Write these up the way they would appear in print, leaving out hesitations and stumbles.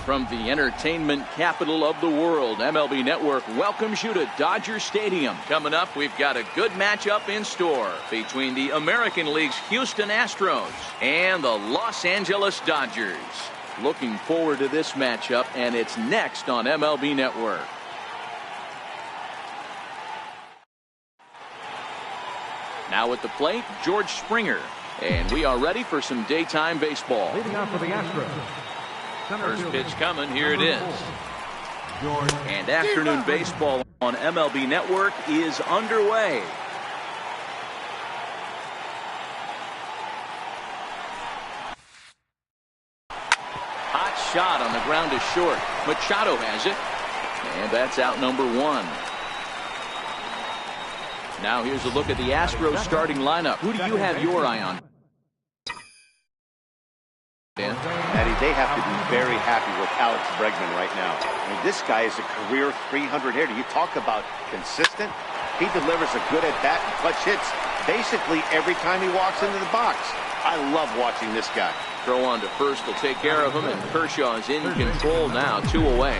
From the entertainment capital of the world, MLB Network welcomes you to Dodger Stadium. Coming up, we've got a good matchup in store between the American League's Houston Astros and the Los Angeles Dodgers. Looking forward to this matchup, and it's next on MLB Network. Now at the plate, George Springer. And we are ready for some daytime baseball. Leading off for the Astros. First pitch coming, here it is. And afternoon baseball on MLB Network is underway. Hot shot on the ground is short. Machado has it. And that's out number one. Now here's a look at the Astros starting lineup. Who do you have your eye on? Maddie, they have to be very happy with Alex Bregman right now. I mean, this guy is a career 300 hitter. You talk about consistent. He delivers a good at-bat and clutch hits basically every time he walks into the box. I love watching this guy. Throw on to first will take care of him, and Kershaw is in control now, 2 away.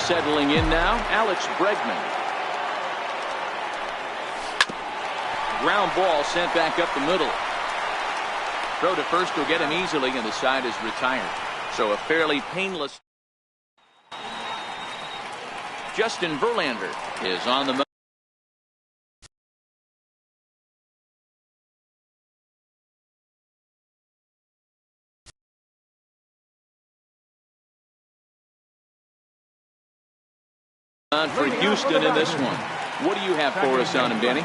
Settling in now, Alex Bregman. Ground ball sent back up the middle. Throw to first will get him easily, and the side is retired. So a fairly painless. Justin Verlander is on the mound. For Houston in this one. What do you have for us on him, Danny?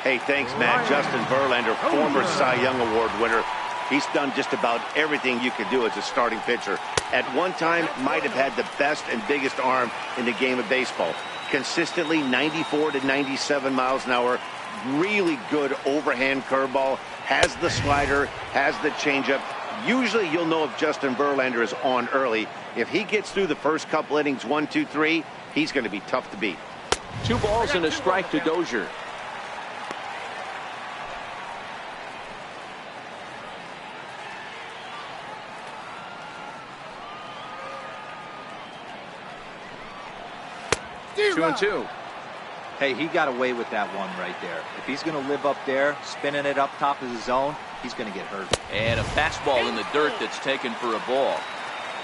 Hey, thanks, Matt. Justin Verlander, former Cy Young Award winner. He's done just about everything you could do as a starting pitcher. At one time, might have had the best and biggest arm in the game of baseball. Consistently 94 to 97 miles an hour. Really good overhand curveball. Has the slider, has the changeup. Usually you'll know if Justin Verlander is on early. If he gets through the first couple innings, 1, 2, 3, he's going to be tough to beat. 2 balls and a strike to Dozier. Two and two. Hey, he got away with that one right there. If he's going to live up there, spinning it up top of the zone, he's going to get hurt. And a fastball in the dirt that's taken for a ball.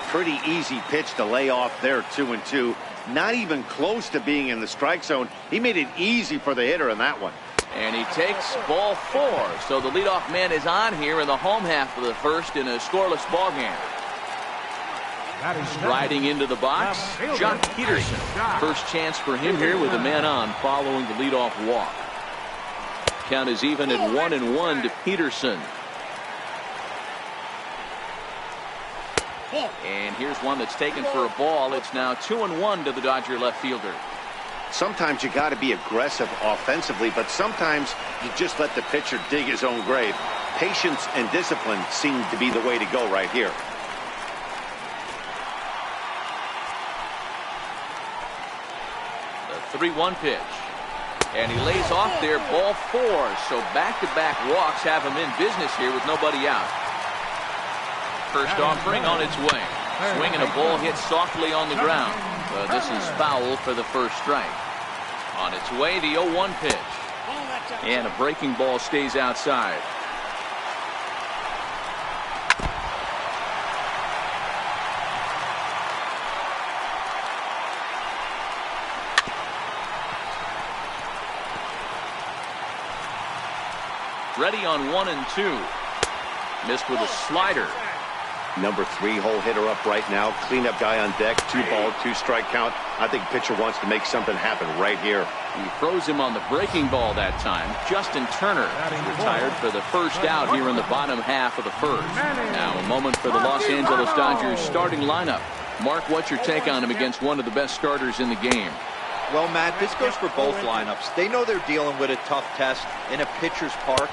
Pretty easy pitch to lay off there, 2 and 2. Not even close to being in the strike zone. He made it easy for the hitter in that one. And he takes ball 4. So the leadoff man is on here in the home half of the first in a scoreless ball game. Riding into the box, Jock Peterson. First chance for him here with a man on following the leadoff walk. Count is even at 1-1 to Peterson. And here's one that's taken for a ball. It's now 2-1 to the Dodger left fielder. Sometimes you got to be aggressive offensively, but sometimes you just let the pitcher dig his own grave. Patience and discipline seem to be the way to go right here. The 3-1 pitch. And he lays off there, ball 4. So back-to-back walks have him in business here with nobody out. First offering on its way. Swing and a ball hit softly on the ground. This is foul for the first strike. On its way, the 0-1 pitch. And a breaking ball stays outside. Ready on 1 and 2. Missed with a slider. Number 3 hole hitter up right now. Cleanup guy on deck. 2 ball, 2 strike count. I think pitcher wants to make something happen right here. He throws him on the breaking ball that time. Justin Turner retired for the first out here in the bottom half of the first. Now a moment for the Los Angeles Dodgers starting lineup. Mark, what's your take on him against one of the best starters in the game? Well, Matt, this goes for both lineups. They know they're dealing with a tough test in a pitcher's park,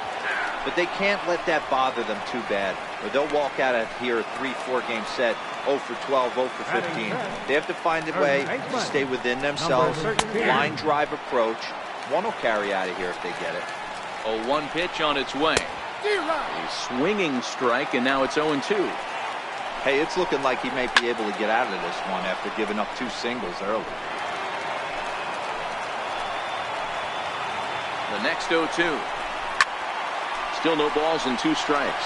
but they can't let that bother them too bad, or they'll walk out of here a 3-4 game set 0 for 12, 0 for 15. They have to find a way to stay within themselves. Line drive approach. One will carry out of here if they get it. 0-1 pitch on its way. A swinging strike, and now it's 0-2. Hey, it's looking like he may be able to get out of this one after giving up 2 singles early. The next 0-2. Still no balls and 2 strikes.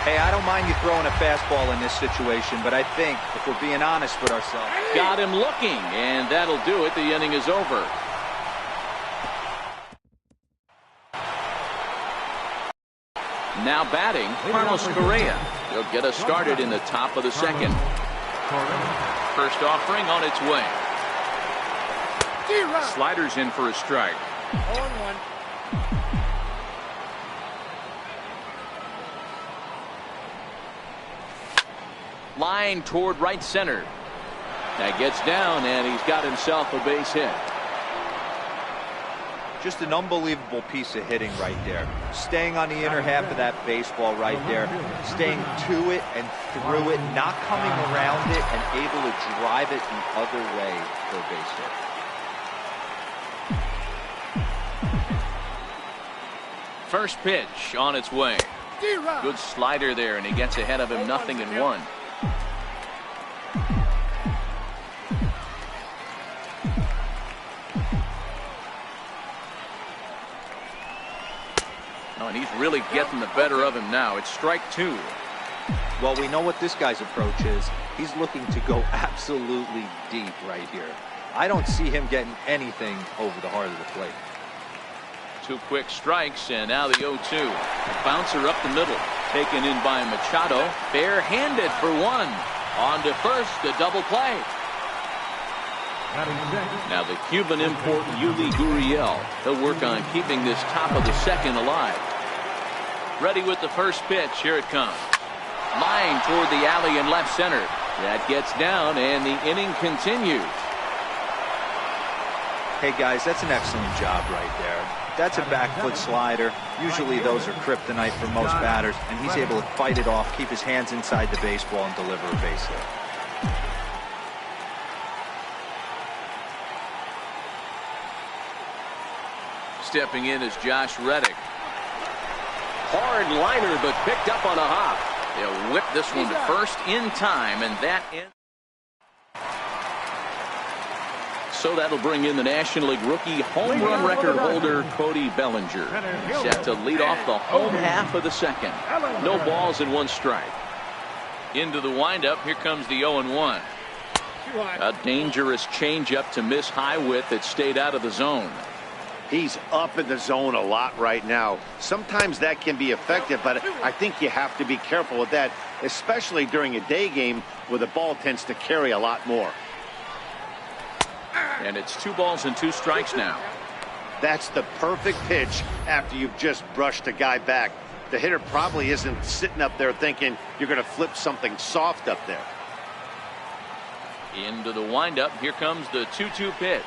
Hey, I don't mind you throwing a fastball in this situation, but I think if we're being honest with ourselves. Got him looking, and that'll do it. The inning is over. Now batting, Carlos Correa. He'll get us started in the top of the second. First offering on its way. Sliders in for a strike. 0-1. Line toward right center. That gets down, and he's got himself a base hit. Just an unbelievable piece of hitting right there. Staying on the inner half of that baseball right there. Staying to it and through it, not coming around it, and able to drive it the other way for a base hit. First pitch on its way. Good slider there, and he gets ahead of him 0-1. And he's really getting the better of him now. It's strike 2. Well, we know what this guy's approach is. He's looking to go absolutely deep right here. I don't see him getting anything over the heart of the plate. 2 quick strikes, and now the 0-2. A bouncer up the middle. Taken in by Machado. Barehanded for 1. On to first, a double play. Now the Cuban import Yuli Gurriel. He'll work on keeping this top of the second alive. Ready with the first pitch. Here it comes. Line toward the alley in left center. That gets down, and the inning continues. Hey guys, that's an excellent job right there. That's a back foot slider. Usually those are kryptonite for most batters, and he's able to fight it off, keep his hands inside the baseball, and deliver a base hit. Stepping in is Josh Reddick. Hard liner, but picked up on a hop. They'll whip this one to first in time, and that ends. So that'll bring in the National League rookie home run record holder Cody Bellinger. Set to lead off the home half of the second. No balls and 1 strike. Into the windup. Here comes the 0-1. A dangerous changeup to miss high with that stayed out of the zone. He's up in the zone a lot right now. Sometimes that can be effective, but I think you have to be careful with that, especially during a day game where the ball tends to carry a lot more. And it's 2 balls and 2 strikes now. That's the perfect pitch after you've just brushed a guy back. The hitter probably isn't sitting up there thinking you're going to flip something soft up there. Into the windup. Here comes the 2-2 pitch.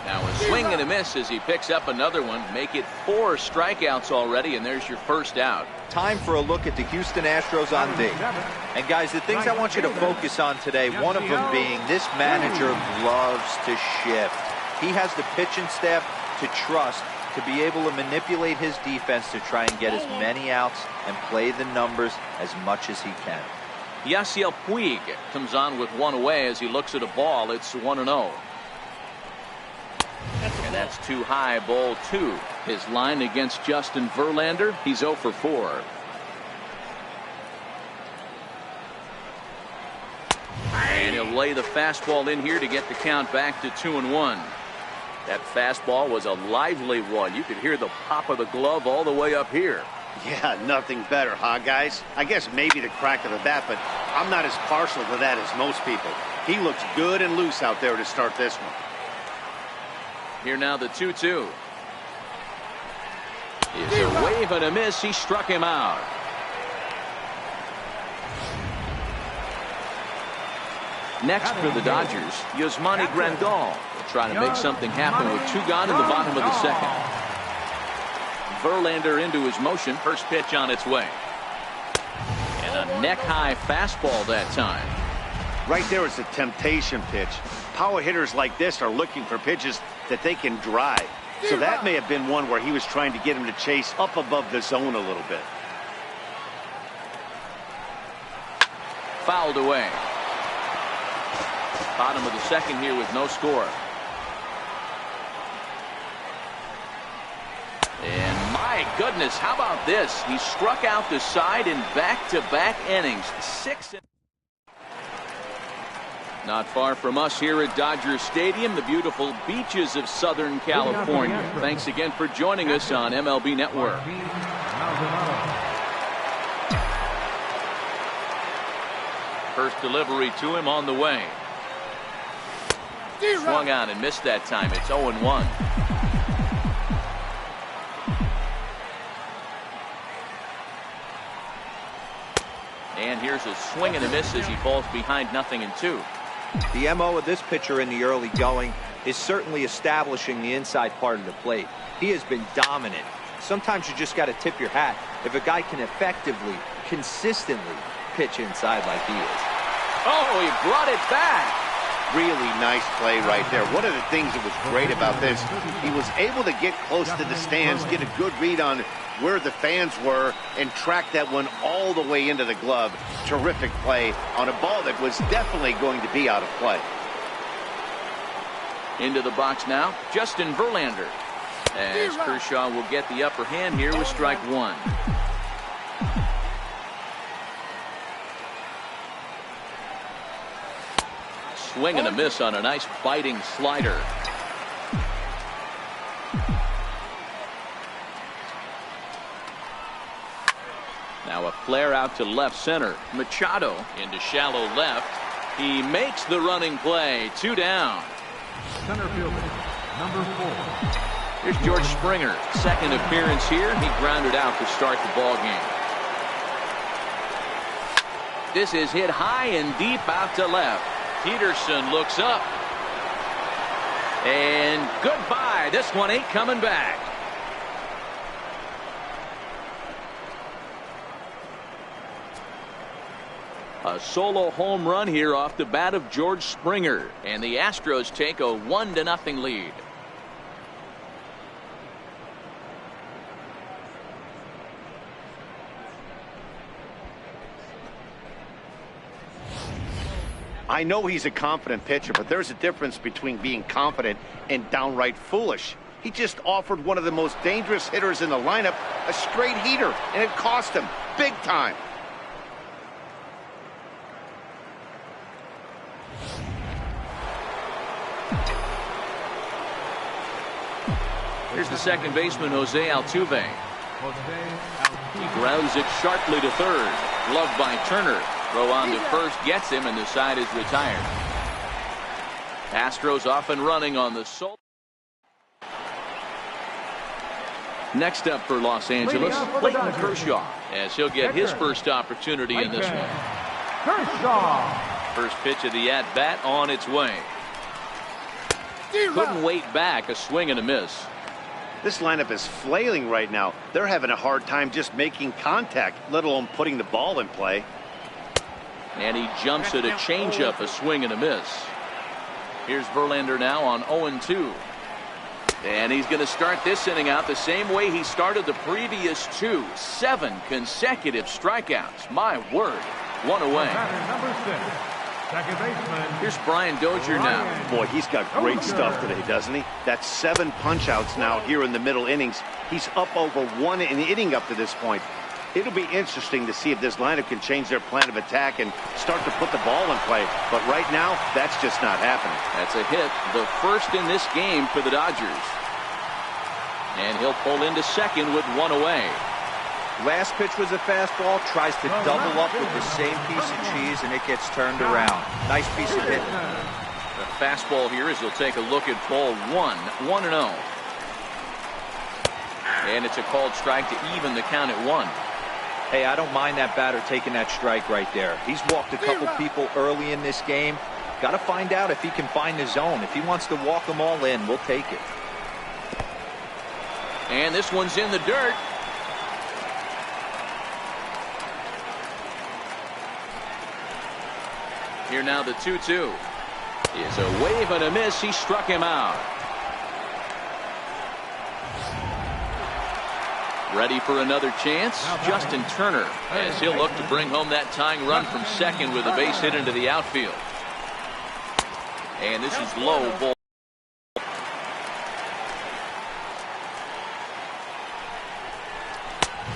Now a swing and a miss as he picks up another one. Make it 4 strikeouts already, and there's your first out. Time for a look at the Houston Astros on D. And guys, the things I want you to focus on today, one of them being this manager loves to shift. He has the pitching staff to trust to be able to manipulate his defense to try and get as many outs and play the numbers as much as he can. Yasiel Puig comes on with 1 away as he looks at a ball. It's 1-0. And that's too high, ball 2. His line against Justin Verlander, he's 0 for 4. And he'll lay the fastball in here to get the count back to 2-1. That fastball was a lively one. You could hear the pop of the glove all the way up here. Yeah, nothing better, huh, guys? I guess maybe the crack of the bat, but I'm not as partial to that as most people. He looks good and loose out there to start this one. Here now the 2-2. It's a wave and a miss. He struck him out. Next for the Dodgers, Yasmani Grandal trying to make something happen with 2 gone in the bottom of the second. Verlander into his motion. First pitch on its way. And a neck-high fastball that time. Right there is a temptation pitch. Power hitters like this are looking for pitches that they can drive. So that may have been one where he was trying to get him to chase up above the zone a little bit. fouled away. Bottom of the second here with no score. And my goodness, how about this? He struck out the side in back-to-back innings. 6. Not far from us here at Dodger Stadium, the beautiful beaches of Southern California. Thanks again for joining us on MLB Network. First delivery to him on the way. Swung on and missed that time. It's 0-1. And here's a swing and a miss as he falls behind 0-2. The MO of this pitcher in the early going is certainly establishing the inside part of the plate. He has been dominant. Sometimes you just got to tip your hat if a guy can effectively, consistently pitch inside like he is. Oh, he brought it back. Really nice play right there. One of the things that was great about this, he was able to get close to the stands, get a good read on where the fans were, and track that one all the way into the glove. Terrific play on a ball that was definitely going to be out of play. Into the box now, Justin Verlander. As Kershaw will get the upper hand here with strike one. Swing and a miss on a nice biting slider. Now a flare out to left center. Machado into shallow left. He makes the running play. 2 down. Center fielder, number 4. Here's George Springer. Second appearance here. He grounded out to start the ball game. This is hit high and deep out to left. Peterson looks up. And goodbye. This one ain't coming back. A solo home run here off the bat of George Springer. And the Astros take a 1-0 lead. I know he's a confident pitcher, but there's a difference between being confident and downright foolish. He just offered one of the most dangerous hitters in the lineup a straight heater, and it cost him big time. Here's the second baseman, Jose Altuve. He grounds it sharply to third. Gloved by Turner. Throw on to first gets him, and the side is retired. Astros off and running on the sole. Next up for Los Angeles, Clayton Kershaw, as he'll get his first opportunity in this one. Kershaw. First pitch of the at-bat on its way. Couldn't wait back. A swing and a miss. This lineup is flailing right now. They're having a hard time just making contact, let alone putting the ball in play. And he jumps at a changeup, a swing and a miss. Here's Verlander now on 0-2. And he's going to start this inning out the same way he started the previous 2. 7 consecutive strikeouts. My word. 1 away. Number 6. Second baseman. Here's Brian Dozier now. Boy, he's got great stuff today, doesn't he? That's 7 punch-outs now here in the middle innings. He's up over 1 inning up to this point. It'll be interesting to see if this lineup can change their plan of attack and start to put the ball in play. But right now, that's just not happening. That's a hit, the first in this game for the Dodgers. And he'll pull into second with 1 away. Last pitch was a fastball, tries to double up with the same piece of cheese, and it gets turned around. Nice piece of hitting. The fastball here as he'll take a look at ball 1. 1-0. And it's a called strike to even the count at 1. Hey, I don't mind that batter taking that strike right there. He's walked a couple people early in this game. Got to find out if he can find the zone. If he wants to walk them all in, we'll take it. And this one's in the dirt. Here now the 2-2. Is a wave and a miss. He struck him out. Ready for another chance? Justin Turner, as he'll look to bring home that tying run from second with a base hit into the outfield. And this is low ball.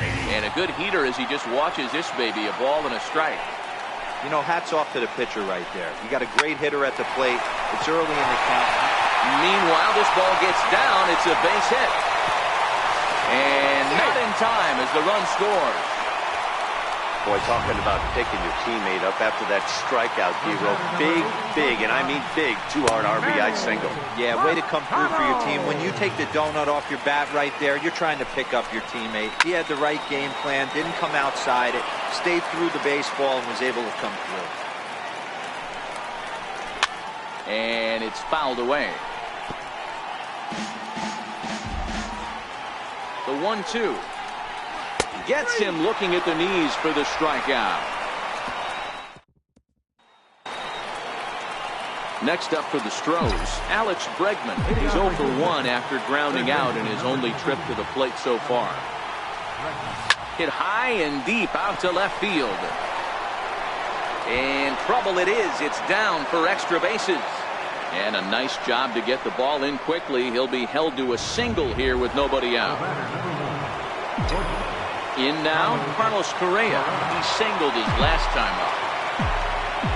And a good heater as he just watches this baby, a ball and a strike. You know, hats off to the pitcher right there. You got a great hitter at the plate. It's early in the count. Meanwhile, this ball gets down. It's a base hit. And not in time as the run scores. Boy, talking about picking your teammate up after that strikeout, D-Row. Big, and I mean big, two-hard RBI single. Yeah, way to come through for your team. When you take the donut off your bat right there, you're trying to pick up your teammate. He had the right game plan, didn't come outside it, stayed through the baseball, and was able to come through. And it's fouled away. The 1-2. Gets him looking at the knees for the strikeout. Next up for the Astros, Alex Bregman. He's 0 for 1 after grounding out in his only trip to the plate so far. Hit high and deep out to left field. And trouble it is. It's down for extra bases. And a nice job to get the ball in quickly. He'll be held to a single here with nobody out. In now, Carlos Correa. He singled his last time up.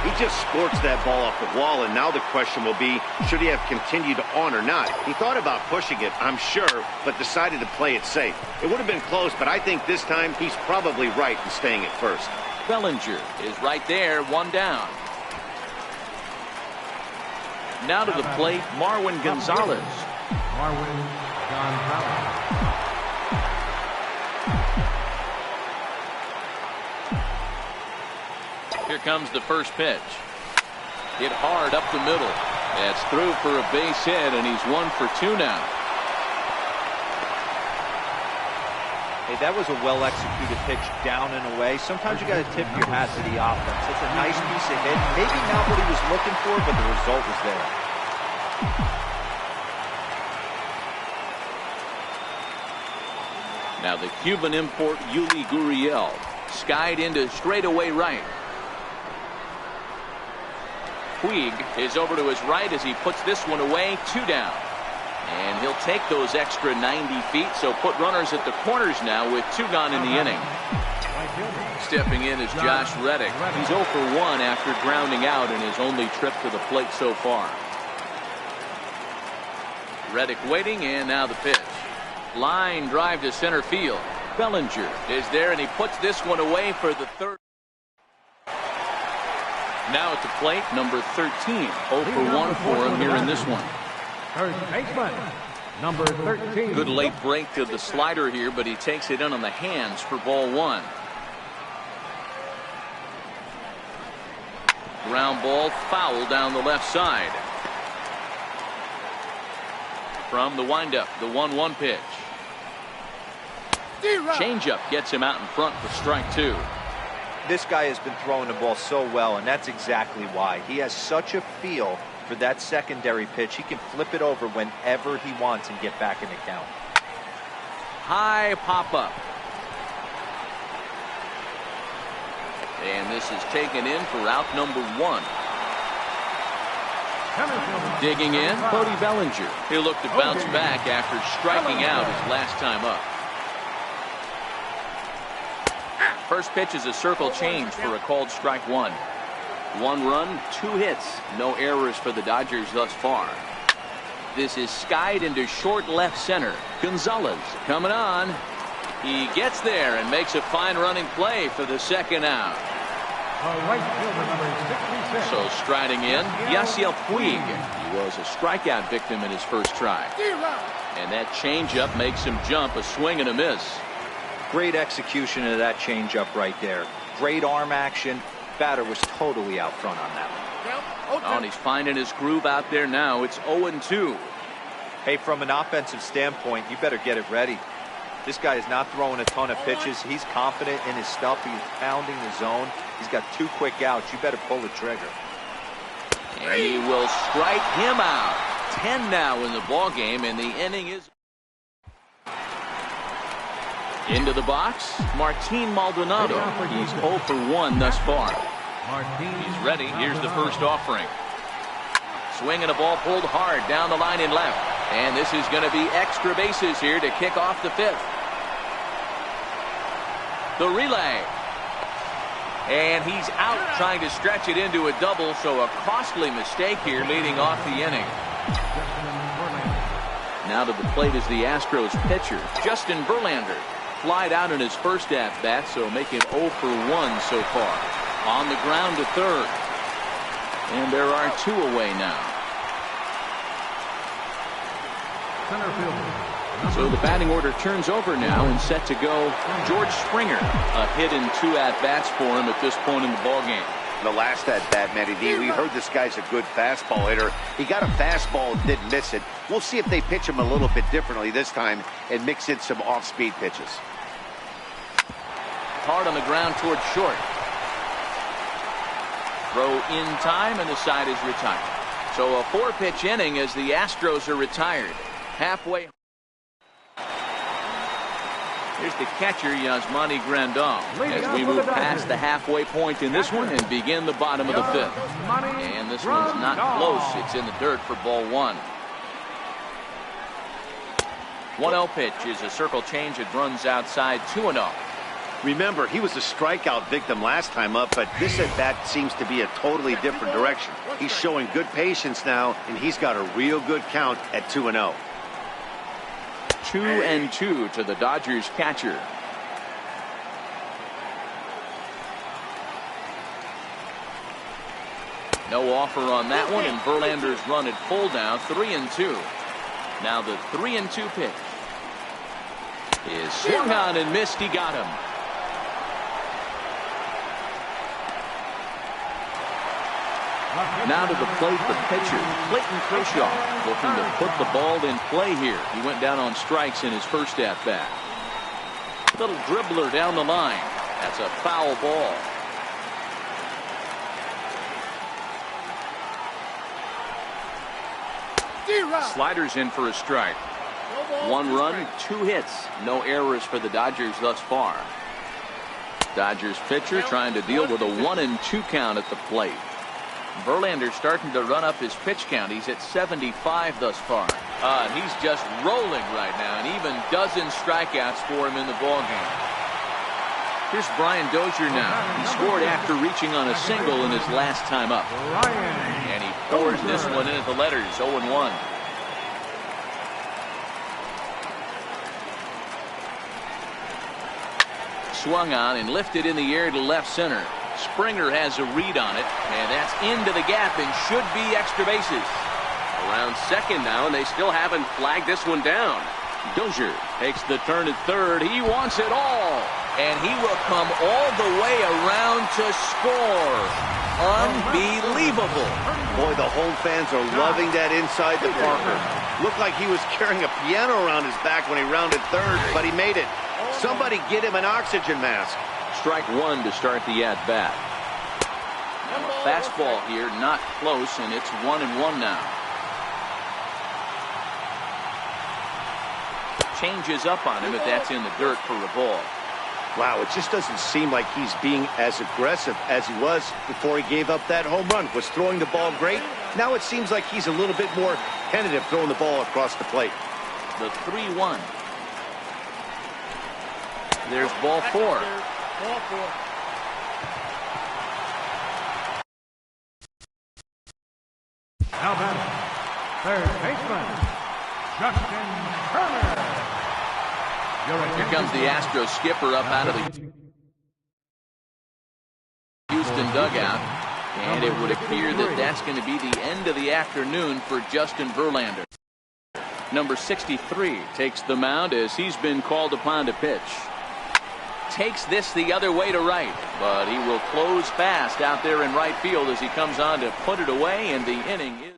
He just scorched that ball off the wall, and now the question will be, should he have continued on or not? He thought about pushing it, I'm sure, but decided to play it safe. It would have been close, but I think this time he's probably right in staying at first. Bellinger is right there, one down. Now to the plate, Marwin Gonzalez. Here comes the first pitch. Hit hard up the middle. That's through for a base hit, and he's 1 for 2 now. Hey, that was a well-executed pitch down and away. Sometimes you got to tip your hat to the offense. It's a nice piece of hit. Maybe not what he was looking for, but the result was there. Now the Cuban import Yuli Gurriel skied into straightaway right. Puig is over to his right as he puts this one away, 2 down. And he'll take those extra 90 feet, so put runners at the corners now with 2 gone in the inning. Stepping in is Josh Reddick. He's 0 for 1 after grounding out in his only trip to the plate so far. Reddick waiting, and now the pitch. Line drive to center field. Bellinger is there, and he puts this one away for the third. Now at the plate, number 13. 0 for 1 for him here in this one. First baseman, number 13. Good late break to the slider here, but he takes it in on the hands for ball 1. Ground ball foul down the left side. From the windup, the 1-1 pitch. Changeup gets him out in front for strike 2. This guy has been throwing the ball so well, and that's exactly why. He has such a feel for that secondary pitch. He can flip it over whenever he wants and get back in the count. High pop-up. And this is taken in for out number 1. Digging in, Cody Bellinger. He'll look to bounce back after striking out his last time up. First pitch is a circle change for a called strike 1. 1 run, 2 hits. No errors for the Dodgers thus far. This is skied into short left center. Gonzalez coming on. He gets there and makes a fine running play for the second out. So striding in, Yasiel Puig. He was a strikeout victim in his first try. And that changeup makes him jump, a swing and a miss. Great execution of that changeup right there. Great arm action. Batter was totally out front on that one. Oh, and he's finding his groove out there now. It's 0-2. Hey, from an offensive standpoint, you better get it ready. This guy is not throwing a ton of pitches. He's confident in his stuff. He's pounding the zone. He's got 2 quick outs. You better pull the trigger. And he will strike him out. 10 now in the ball game, and the inning is. Into the box, Martin Maldonado. He's 0 for 1 thus far. He's ready. Here's the first offering. Swinging a ball pulled hard down the line in left. And this is going to be extra bases here to kick off the 5th. The relay. And he's out trying to stretch it into a double, so a costly mistake here leading off the inning. Now to the plate is the Astros pitcher, Justin Verlander. Flied out in his first at-bat, so making 0 for 1 so far. On the ground to third. And there are 2 away now. So the batting order turns over now and set to go George Springer. A hit in 2 at-bats for him at this point in the ballgame. The last at-bat, Matty D, we heard this guy's a good fastball hitter. He got a fastball and didn't miss it. We'll see if they pitch him a little bit differently this time and mix in some off-speed pitches. Hard on the ground towards short. Throw in time, and the side is retired. So a 4-pitch inning as the Astros are retired. Halfway. Here's the catcher, Yasmani Grandal, as we move past the halfway point in this one and begin the bottom of the 5th. And this one's not close. It's in the dirt for ball 1. 1-0 pitch is a circle change. It runs outside 2-0. Remember, he was a strikeout victim last time up, but this at-bat seems to be a totally different direction. He's showing good patience now, and he's got a real good count at 2-0. 2-2 to the Dodgers catcher. No offer on that one, and Verlander's run at full now, 3-2. Now the 3-2 pitch is swung on and missed. He got him. Now to the plate, the pitcher, Clayton Kershaw, looking to put the ball in play here. He went down on strikes in his first at-bat. Little dribbler down the line. That's a foul ball. Sliders in for a strike. 1 run, 2 hits. No errors for the Dodgers thus far. Dodgers pitcher trying to deal with a 1-2 count at the plate. Verlander starting to run up his pitch count. He's at 75 thus far. He's just rolling right now, and even dozen strikeouts for him in the ballgame. Here's Brian Dozier now. He scored after reaching on a single in his last time up. And he pours this one in at the letters, 0-1. Swung on and lifted in the air to left center. Springer has a read on it, and that's into the gap and should be extra bases. Around second now, and they still haven't flagged this one down. Dozier takes the turn at third. He wants it all, and he will come all the way around to score. Unbelievable. Boy, the home fans are loving that inside the Parker. Looked like he was carrying a piano around his back when he rounded third, but he made it. Somebody get him an oxygen mask. Strike 1 to start the at-bat. Fastball here, not close, and it's 1-1 now. Changes up on him, but that's in the dirt for a ball. Wow, it just doesn't seem like he's being as aggressive as he was before he gave up that home run. Was throwing the ball great. Now it seems like he's a little bit more tentative throwing the ball across the plate. The 3-1. There's ball 4. Now batting, third baseman, Justin Turner. Here comes the Astros skipper up out of the Houston dugout. And it would appear that that's going to be the end of the afternoon for Justin Verlander. Number 63 takes the mound as he's been called upon to pitch. Takes this the other way to right, but he will close fast out there in right field as he comes on to put it away, and the inning is.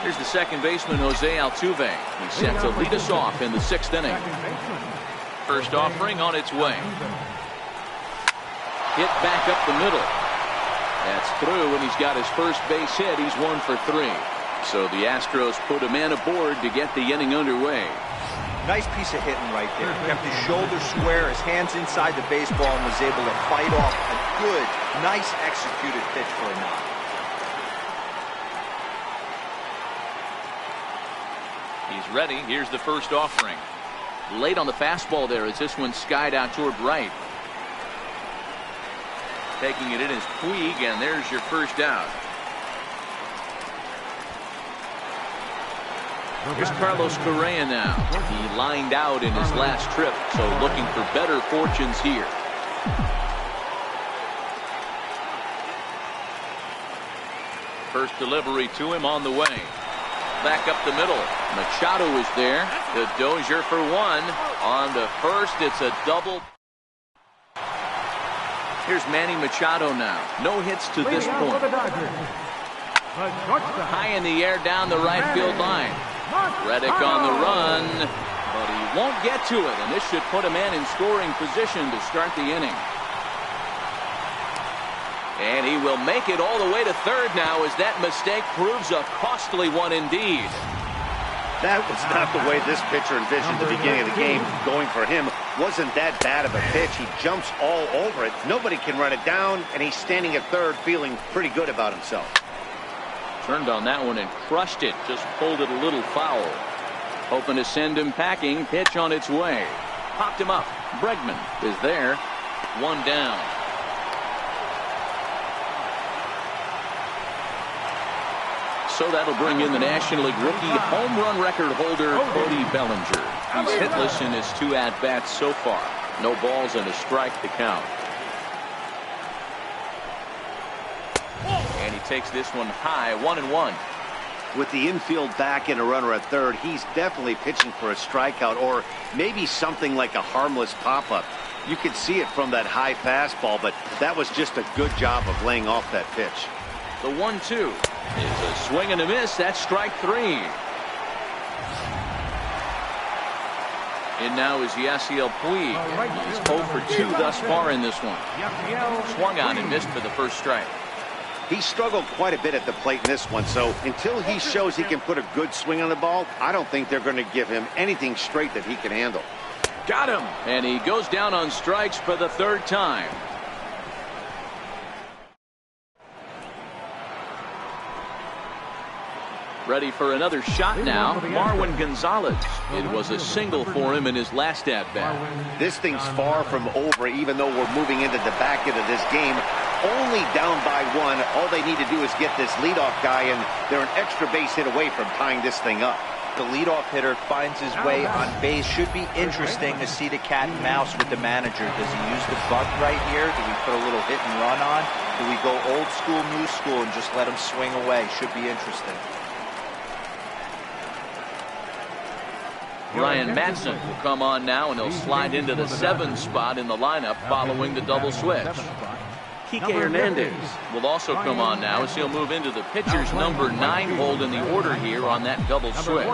Here's the second baseman, Jose Altuve. He's set to lead us off in the 6th inning. First offering on its way. Hit back up the middle. That's through, and he's got his first base hit. He's 1 for 3. So the Astros put a man aboard to get the inning underway. Nice piece of hitting right there. Kept his shoulders square, his hands inside the baseball, and was able to fight off a good, nice executed pitch for a knock. He's ready. Here's the first offering. Late on the fastball there as this one skied out toward right. Taking it in is Puig, and there's your first out. Here's Carlos Correa now. He lined out in his last trip, so looking for better fortunes here. First delivery to him on the way. Back up the middle. Machado is there. The Dozier for one. On to first, it's a double. Here's Manny Machado now. No hits to this point. High in the air down the right field line. Reddick on the run, but he won't get to it, and this should put a man in scoring position to start the inning. And he will make it all the way to third now as that mistake proves a costly one indeed. That was not the way this pitcher envisioned the beginning of the game. Going for him wasn't that bad of a pitch. He jumps all over it. Nobody can run it down, and he's standing at third feeling pretty good about himself. Turned on that one and crushed it. Just pulled it a little foul. Hoping to send him packing. Pitch on its way. Popped him up. Bregman is there. One down. So that'll bring in the National League rookie home run record holder Cody Bellinger. He's hitless in his 2 at-bats so far. No balls and a strike to count. And he takes this one high, 1-1. With the infield back and a runner at third, he's definitely pitching for a strikeout or maybe something like a harmless pop-up. You could see it from that high fastball, but that was just a good job of laying off that pitch. The 1-2 is a swing and a miss. That's strike 3. And now is Yasiel Puig. He's 0 for 2 thus far in this one. Swung on and missed for the first strike. He struggled quite a bit at the plate in this one, so until he shows he can put a good swing on the ball, I don't think they're going to give him anything straight that he can handle. Got him! And he goes down on strikes for the 3rd time. Ready for another shot now. Marwin Gonzalez. It was a single for him in his last at-bat. This thing's far from over, even though we're moving into the back end of this game. Only down by 1. All they need to do is get this leadoff guy, and they're an extra base hit away from tying this thing up. The leadoff hitter finds his way on base. Should be interesting to see the cat and mouse with the manager. Does he use the bunt right here? Do we put a little hit and run on? Do we go old school, new school, and just let him swing away? Should be interesting. Ryan Madsen will come on now, and he'll slide into the 7th spot in the lineup following the double switch. Kike Hernandez will also come on now as he'll move into the pitcher's number 9 hold in the order here on that double switch.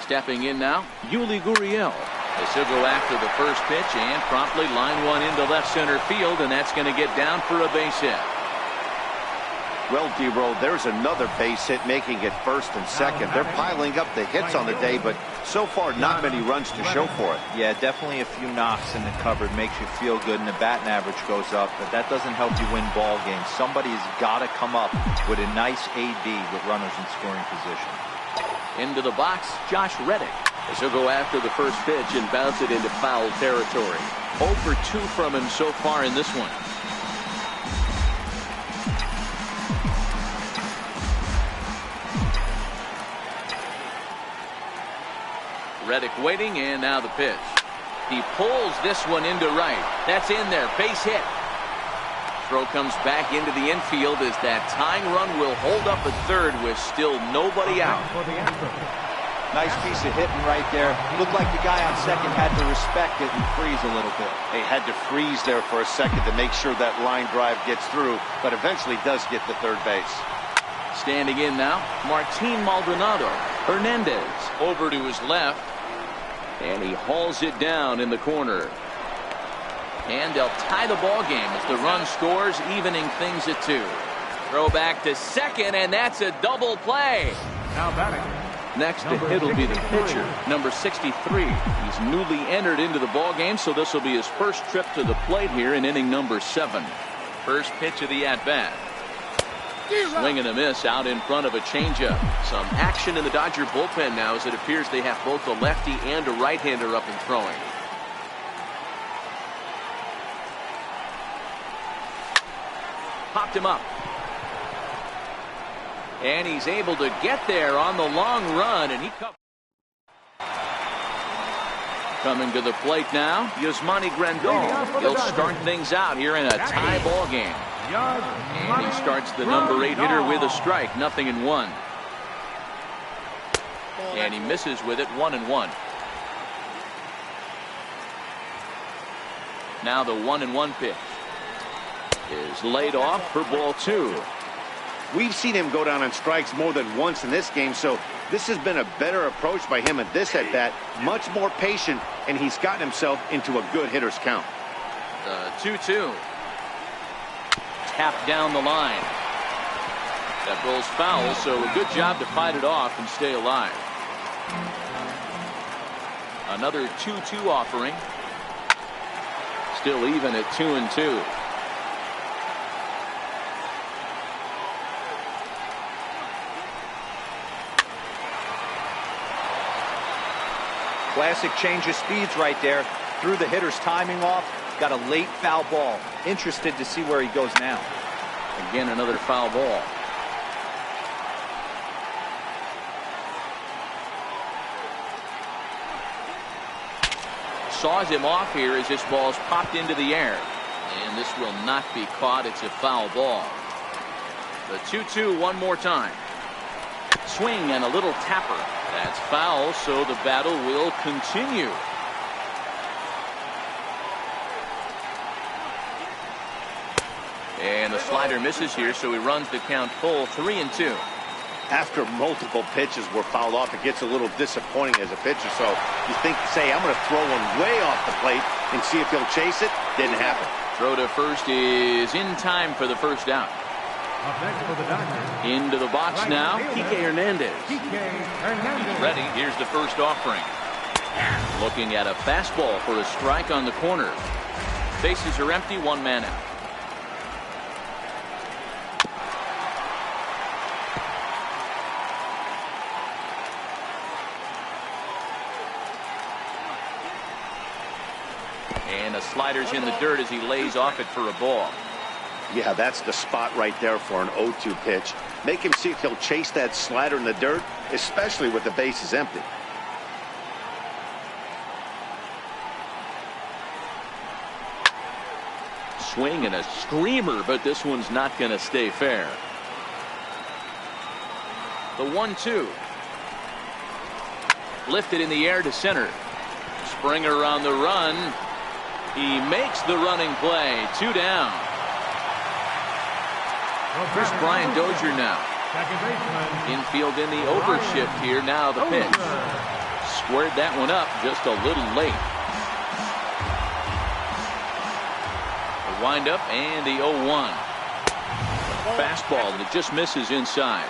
Stepping in now, Yuli Gurriel. As he'll go after the first pitch and promptly line one into left center field, and that's going to get down for a base hit. Well, D-Roll, there's another base hit, making it first and second. They're piling up the hits on the day, but so far not many runs to show for it. Yeah, definitely a few knocks in the cupboard makes you feel good, and the batting average goes up, but that doesn't help you win ball games. Somebody's got to come up with a nice AD with runners in scoring position. Into the box, Josh Reddick. As he'll go after the first pitch and bounce it into foul territory. 0 for 2 from him so far in this one. Reddick waiting, and now the pitch. He pulls this one into right. That's in there. Base hit. Throw comes back into the infield as that tying run will hold up at third with still nobody out. Nice piece of hitting right there. Looked like the guy on second had to respect it and freeze a little bit. He had to freeze there for a second to make sure that line drive gets through, but eventually does get to third base. Standing in now, Martin Maldonado. Hernandez over to his left. And he hauls it down in the corner. And they'll tie the ball game as the run scores, evening things at 2. Throw back to second, and that's a double play. Now batting. Next to hit will be the pitcher, number 63. He's newly entered into the ball game, so this will be his first trip to the plate here in inning number 7. First pitch of the at-bat. Swing and a miss out in front of a changeup. Some action in the Dodger bullpen now, as it appears they have both a lefty and a right-hander up and throwing. Popped him up. And he's able to get there on the long run, and he coming to the plate now, Yasmani Grandal. He'll start things out here in a tie ball game. And he starts the number 8 hitter with a strike, 0-1. And he misses with it, 1-1. Now the 1-1 pitch is laid off for ball 2. We've seen him go down on strikes more than once in this game, so this has been a better approach by him at this at-bat. Much more patient, and he's gotten himself into a good hitter's count. The 2-2. Tapped down the line. That rolls foul, so a good job to fight it off and stay alive. Another 2-2 offering. Still even at 2-2. Classic change of speeds right there. Threw the hitter's timing off. Got a late foul ball. Interested to see where he goes now. Again, another foul ball. Saws him off here as this ball's popped into the air. And this will not be caught. It's a foul ball. The 2-2 one more time. Swing and a little tapper. That's foul, so the battle will continue. And the slider misses here, so he runs the count full, 3-2. After multiple pitches were fouled off, it gets a little disappointing as a pitcher. So you think, say, I'm going to throw one way off the plate and see if he'll chase it. Didn't happen. Throw to first is in time for the first out. Up next for the Dodgers. Into the box now, Kike Hernandez. Hernandez. Ready, here's the first offering. Looking at a fastball for a strike on the corner. Bases are empty, one man out. And the slider's in the dirt as he lays off it for a ball. Yeah, that's the spot right there for an 0-2 pitch. Make him see if he'll chase that slider in the dirt, especially with the bases empty. Swing and a screamer, but this one's not going to stay fair. The 1-2. Lifted in the air to center. Springer on the run. He makes the running play. 2 down. Here's Brian Dozier now. Infield in the overshift here. Now the pitch. Squared that one up just a little late. The windup and the 0-1. Fastball that just misses inside.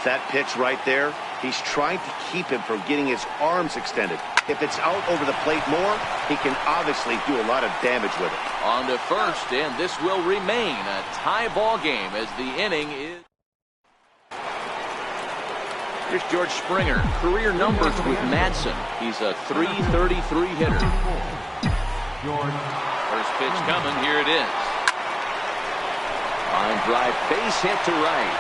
That pitch right there, he's trying to keep him from getting his arms extended. If it's out over the plate more, he can obviously do a lot of damage with it. On to first, and this will remain a tie ball game as the inning is. Here's George Springer. Career numbers with Madsen. He's a .333 hitter. First pitch coming. Here it is. Line drive, base hit to right.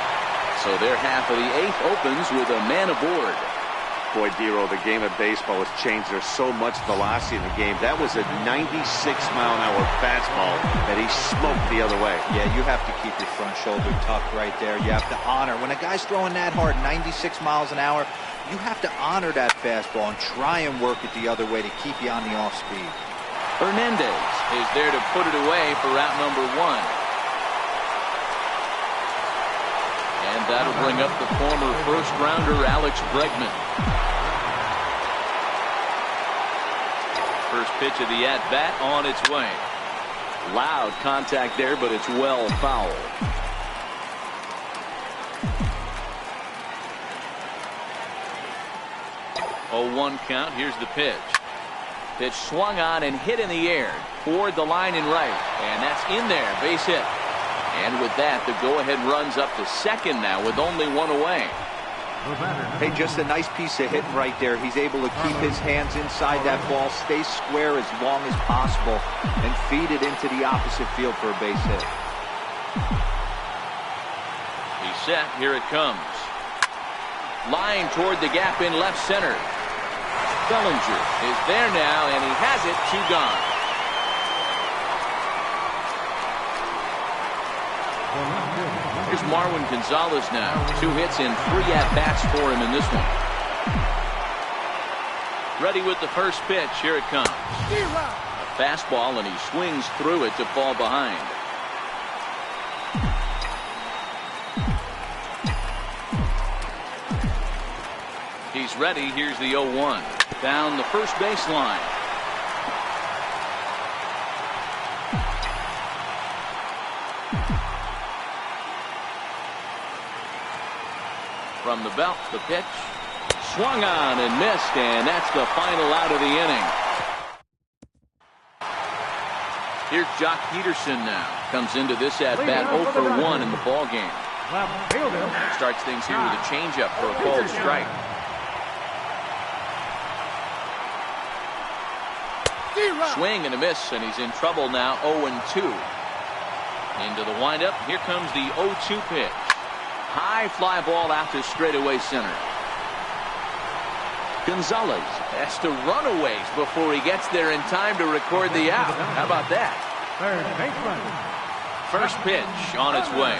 So their half of the 8th opens with a man aboard. Boy, Dero, the game of baseball has changed. There's so much velocity in the game. That was a 96-mile-an-hour fastball that he smoked the other way. Yeah, you have to keep your front shoulder tucked right there. You have to honor. When a guy's throwing that hard, 96 miles an hour, you have to honor that fastball and try and work it the other way to keep you on the off speed. Hernandez is there to put it away for out number 1. And that'll bring up the former first-rounder Alex Bregman. First pitch of the at-bat on its way. Loud contact there, but it's well foul. 0-1 count. Here's the pitch. Pitch swung on and hit in the air toward the line in right, and that's in there. Base hit. And with that, the go-ahead runs up to second now with only one away. Hey, just a nice piece of hitting right there. He's able to keep his hands inside that ball, stay square as long as possible, and feed it into the opposite field for a base hit. He's set. Here it comes. Line toward the gap in left center. Bellinger is there now, and he has it. 2 gone. Here's Marwin Gonzalez now. 2 hits and 3 at-bats for him in this one. Ready with the first pitch. Here it comes. A fastball, and he swings through it to fall behind. He's ready. Here's the 0-1. Down the first baseline. From the belt, the pitch. Swung on and missed, and that's the final out of the inning. Here's Jock Peterson now. Comes into this at-bat 0 for 1 in the ballgame. Starts things here with a changeup for a called strike. Swing and a miss, and he's in trouble now. 0-2. Into the windup. Here comes the 0-2 pitch. High fly ball out to straightaway center. Gonzalez has to run a ways before he gets there in time to record the out. How about that? First pitch on its way.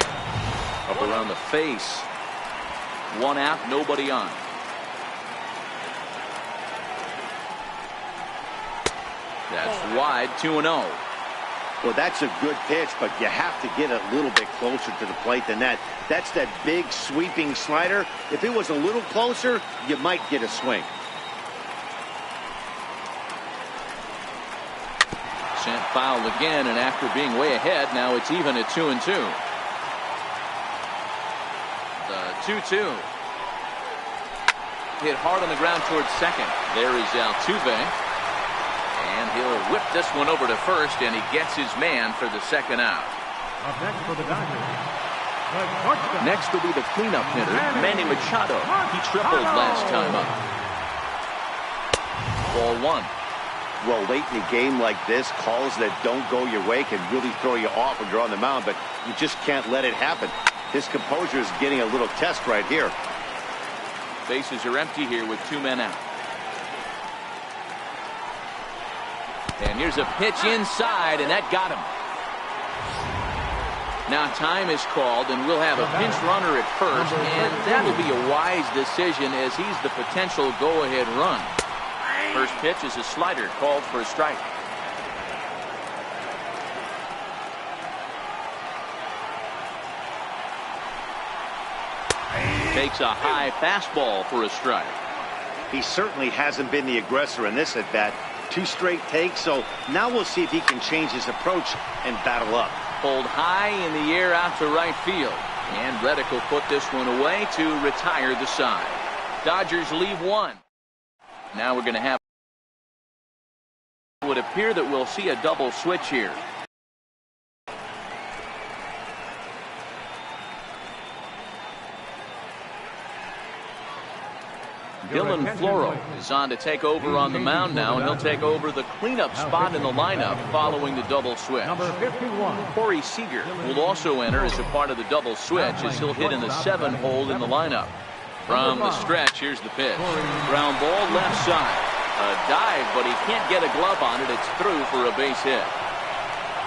Up around the face. 1 out, nobody on. That's wide. 2-0. Well, that's a good pitch, but you have to get a little bit closer to the plate than that. That's that big sweeping slider. If it was a little closer, you might get a swing. Sent foul again, and after being way ahead, now it's even at 2-2. The 2-2. Hit hard on the ground towards second. There is Altuve. And he'll whip this one over to first, and he gets his man for the second out. Next for the Dodgers. Next will be the cleanup hitter, Manny Machado. He tripled last time up. Ball 1. Well, late in a game like this, calls that don't go your way can really throw you off when you're on the mound, but you just can't let it happen. His composure is getting a little test right here. Bases are empty here with 2 men out. And here's a pitch inside, and that got him. Now time is called, and we'll have a pinch runner at first, and that'll be a wise decision as he's the potential go-ahead run. First pitch is a slider called for a strike. Takes a high fastball for a strike. He certainly hasn't been the aggressor in this at-bat. 2 straight takes, so now we'll see if he can change his approach and battle up. Pulled high in the air out to right field. And Reddick will put this one away to retire the side. Dodgers leave 1. Now we're going to have... It would appear that we'll see a double switch here. Dylan Floro is on to take over on the mound now, and he'll take over the cleanup spot in the lineup following the double switch. Number 51. Corey Seager will also enter as a part of the double switch as he'll hit in the 7 hole in the lineup. From the stretch, here's the pitch. Ground ball left side. A dive, but he can't get a glove on it. It's through for a base hit.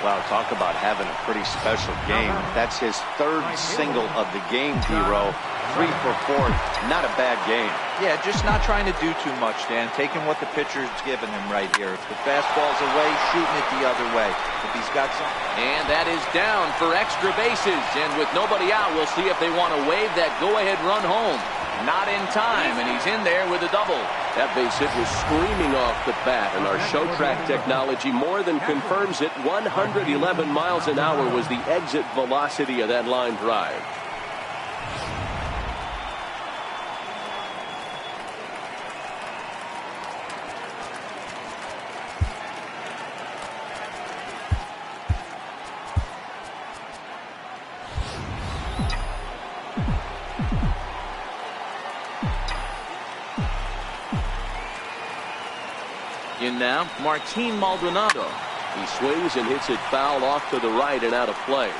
Wow, talk about having a pretty special game. That's his 3rd single of the game, D-Row. 3 for 4. Not a bad game. Yeah, just not trying to do too much, Dan. Taking what the pitcher's giving him right here. If the fastball's away, shooting it the other way. If he's got something. And that is down for extra bases. And with nobody out, we'll see if they want to wave that go-ahead run home. Not in time, and he's in there with a double. That base hit was screaming off the bat, and our show track technology more than confirms it. 111 miles an hour was the exit velocity of that line drive. in now, Martin Maldonado. He swings and hits it foul off to the right and out of play.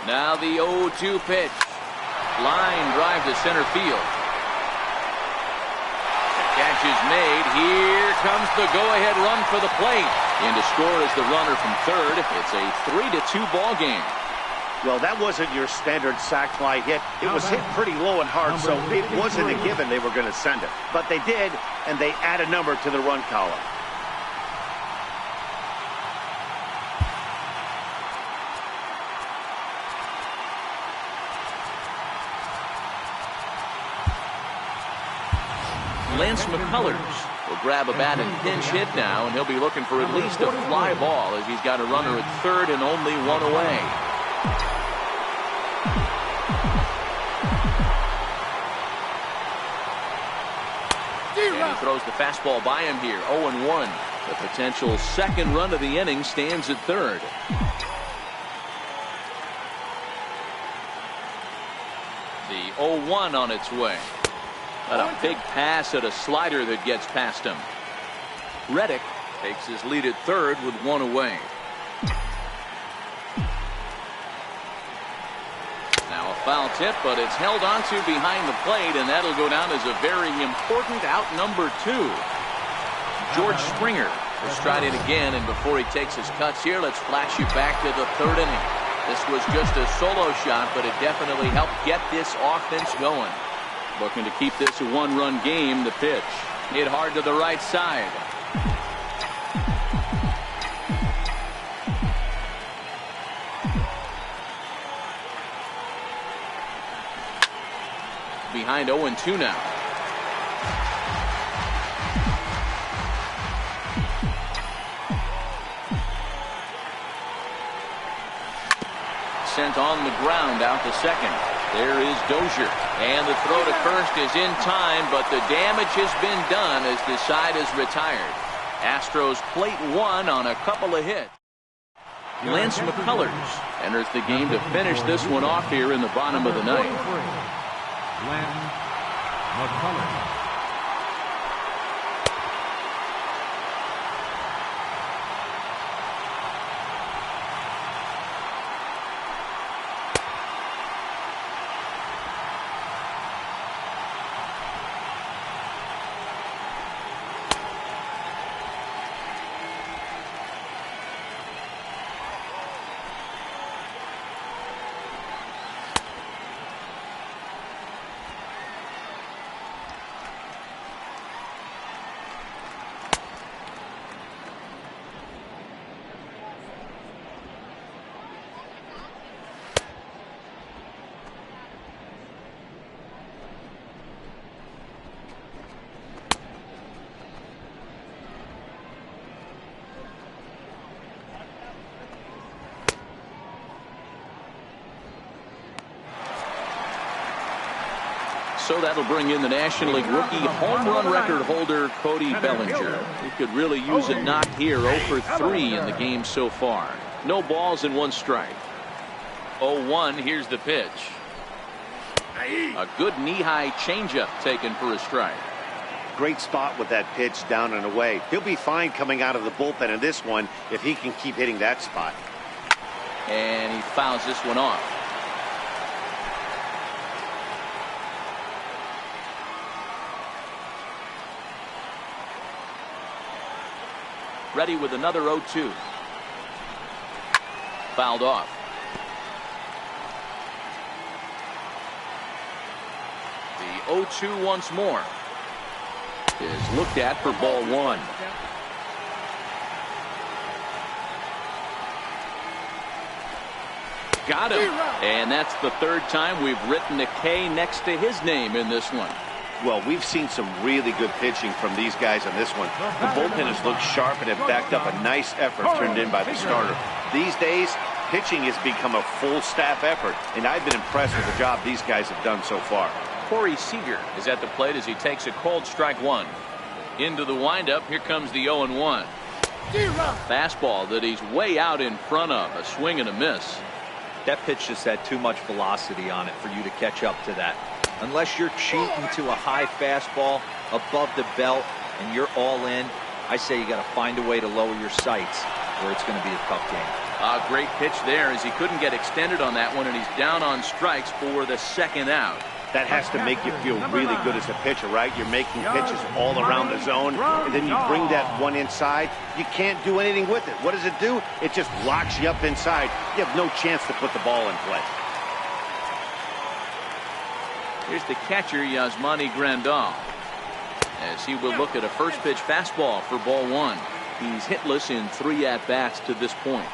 Now the 0-2 pitch. Line drive to center field. The catch is made. Here comes the go-ahead run for the plate. In to score is the runner from third. It's a 3-2 ball game. Well, that wasn't your standard sac fly hit. It was hit pretty low and hard, so it wasn't a given they were going to send it. But they did, and they add a number to the run column. Lance McCullers will grab a bat and pinch hit now, and he'll be looking for at least a fly ball as he's got a runner at third and only one away. And he throws the fastball by him here, 0-1. The potential second run of the inning stands at third. The 0-1 on its way. But a big pass at a slider that gets past him. Reddick takes his lead at third with one away. Now a foul tip, but it's held onto behind the plate, and that'll go down as a very important out number 2. George Springer will stride in again, and before he takes his cuts here, let's flash you back to the third inning. This was just a solo shot, but it definitely helped get this offense going. Looking to keep this a one-run game. The pitch hit hard to the right side. Behind 0-2 now. Sent on the ground out to second. There is Dozier, and the throw to first is in time, but the damage has been done as the side is retired. Astros plate one on a couple of hits. Lance McCullers enters the game to finish this one off here in the bottom of the ninth. Lance McCullers. So that'll bring in the National League rookie home run record holder Cody Bellinger. He could really use a knock here. 0 for 3 in the game so far. No balls and one strike. 0-1. Here's the pitch. A good knee-high changeup taken for a strike. Great spot with that pitch down and away. He'll be fine coming out of the bullpen in this one if he can keep hitting that spot. And he fouls this one off. Ready with another 0-2. Fouled off. The 0-2 once more is looked at for ball one. Got him. And that's the third time we've written a K next to his name in this one. Well, we've seen some really good pitching from these guys on this one. The bullpen has looked sharp and have backed up a nice effort turned in by the starter. These days, pitching has become a full staff effort, and I've been impressed with the job these guys have done so far. Corey Seager is at the plate as he takes a cold strike one. Into the windup. Here comes the 0-1. Fastball that he's way out in front of. A swing and a miss. That pitch just had too much velocity on it for you to catch up to that. Unless you're cheating to a high fastball above the belt and you're all in, I say you got to find a way to lower your sights or it's going to be a tough game. A great pitch there as he couldn't get extended on that one, and he's down on strikes for the second out. That has to make you feel really good as a pitcher, right? You're making pitches all around the zone, and then you bring that one inside. You can't do anything with it. What does it do? It just locks you up inside. You have no chance to put the ball in play. Here's the catcher, Yasmani Grandal, as he will look at a first pitch fastball for ball one. He's hitless in 3 at-bats to this point.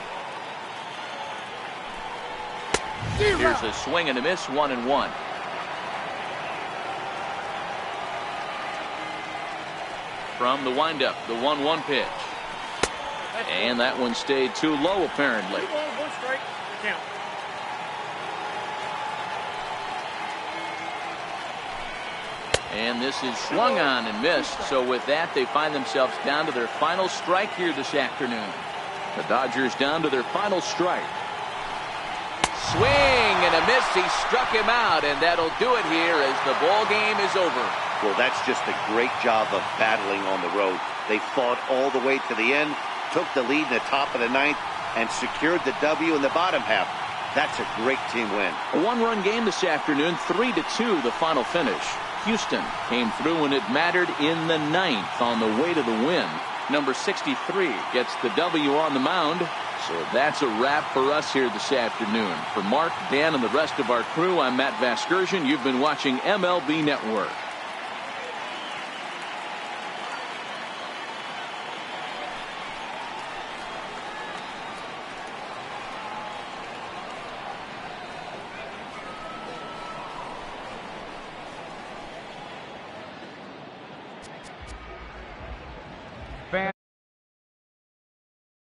Here's a swing and a miss, 1-1. From the windup, the 1-1 pitch. And that one stayed too low, apparently. And this is swung on and missed. So with that, they find themselves down to their final strike here this afternoon. The Dodgers down to their final strike. Swing and a miss. He struck him out, and that'll do it here as the ball game is over. Well, that's just a great job of battling on the road. They fought all the way to the end, took the lead in the top of the ninth, and secured the W in the bottom half. That's a great team win. A one-run game this afternoon, 3-2 the final finish. Houston came through when it mattered in the ninth on the way to the win. Number 63 gets the W on the mound. So that's a wrap for us here this afternoon. For Mark, Dan, and the rest of our crew, I'm Matt Vasgersian. You've been watching MLB Network.